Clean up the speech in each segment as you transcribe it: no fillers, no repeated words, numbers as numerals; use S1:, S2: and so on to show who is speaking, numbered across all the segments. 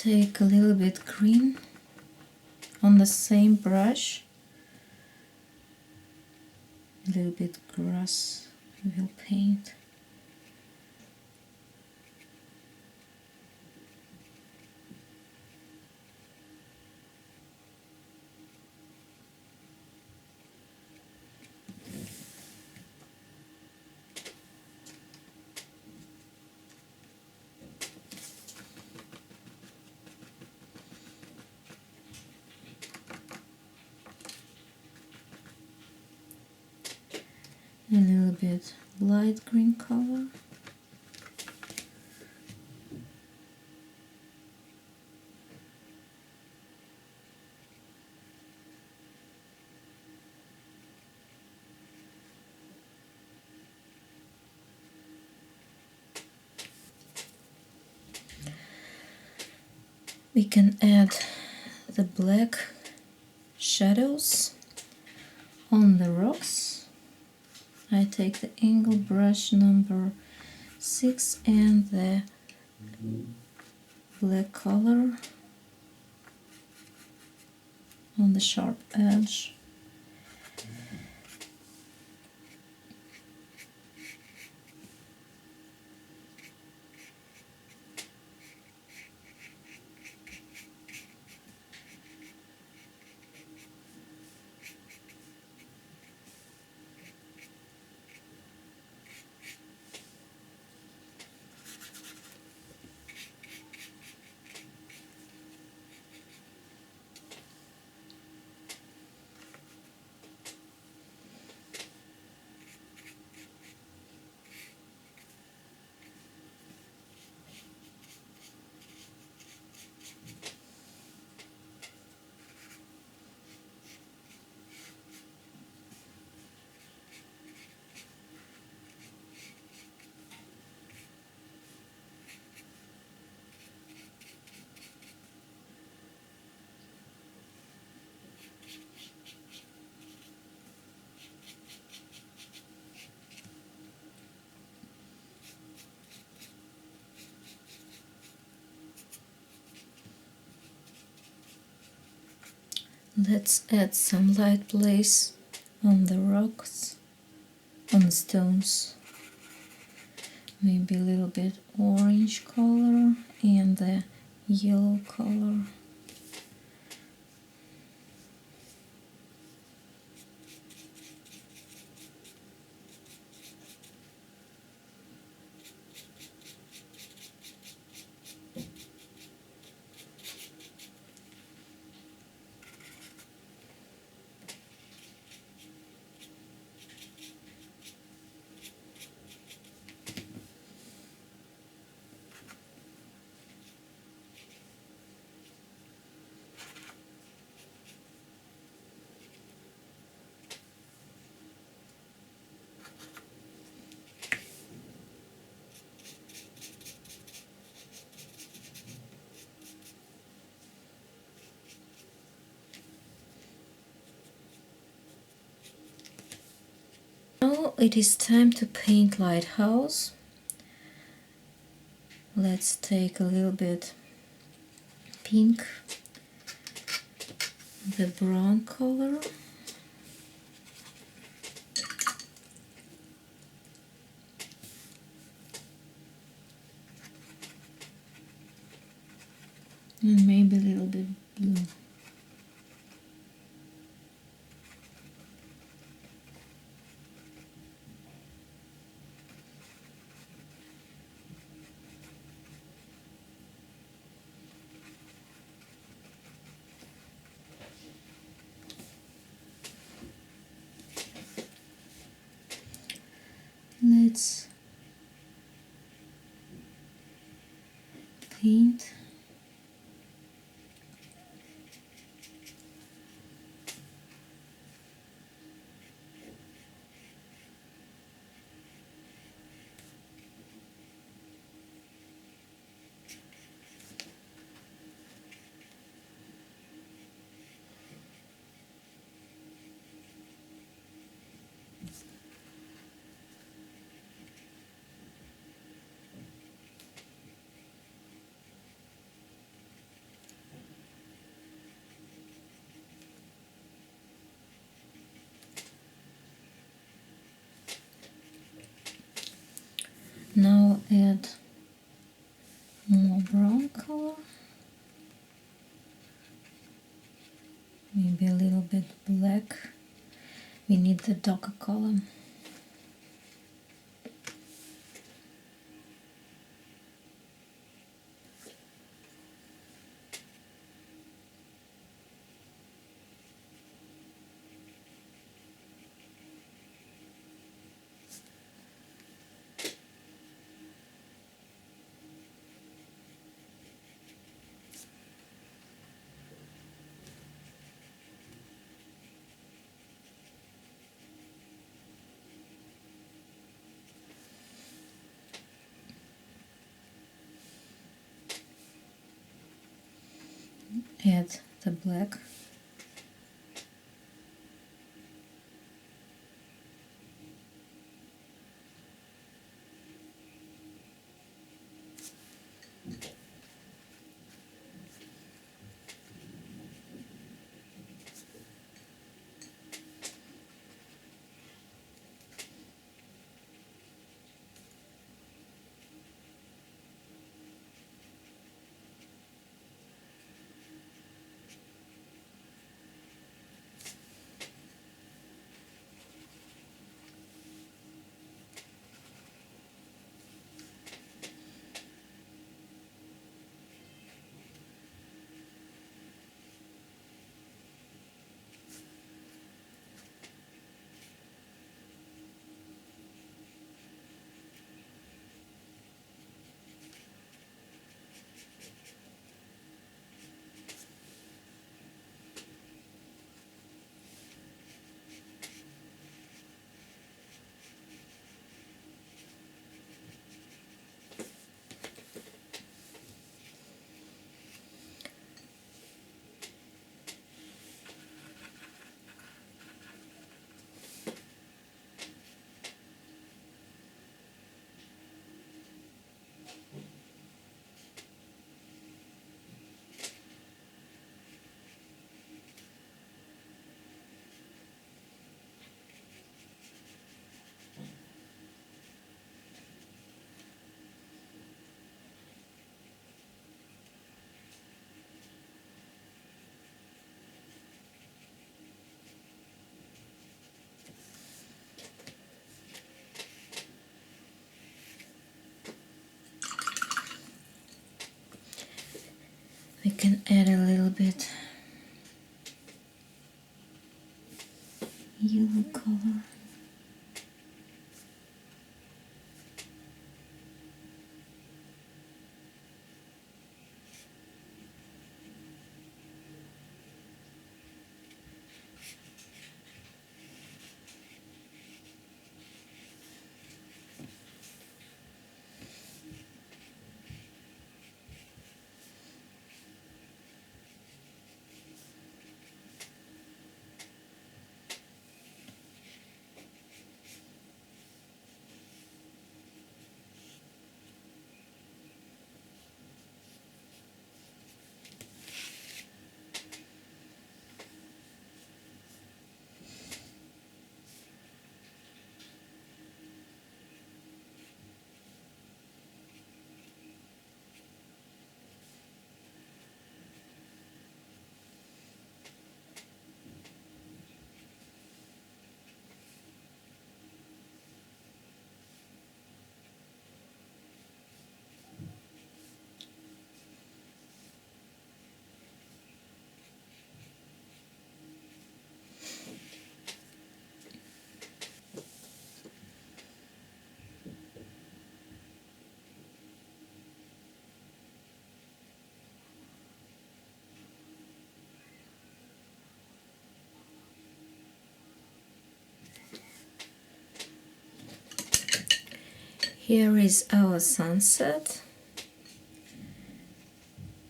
S1: take a little bit green on the same brush. A little bit grass we will paint. A little bit light green color. We can add the black shadows on the rocks. I take the angle brush number 6 and the black color on the sharp edge. Let's add some light blaze on the rocks, on the stones. Maybe a little bit orange color and the yellow color. Now it is time to paint lighthouse. Let's take a little bit pink, the brown color. And maybe a little bit blue. Let's paint. Now add more brown color, maybe a little bit black. We need the darker color. Add the black. We can add a little bit yellow color. Here is our sunset.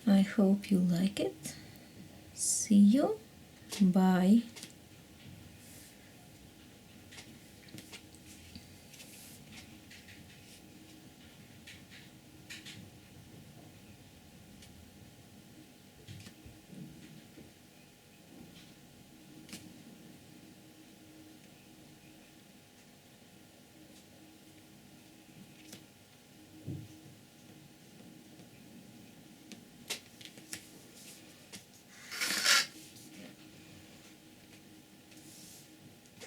S1: I hope you like it. See you. Bye.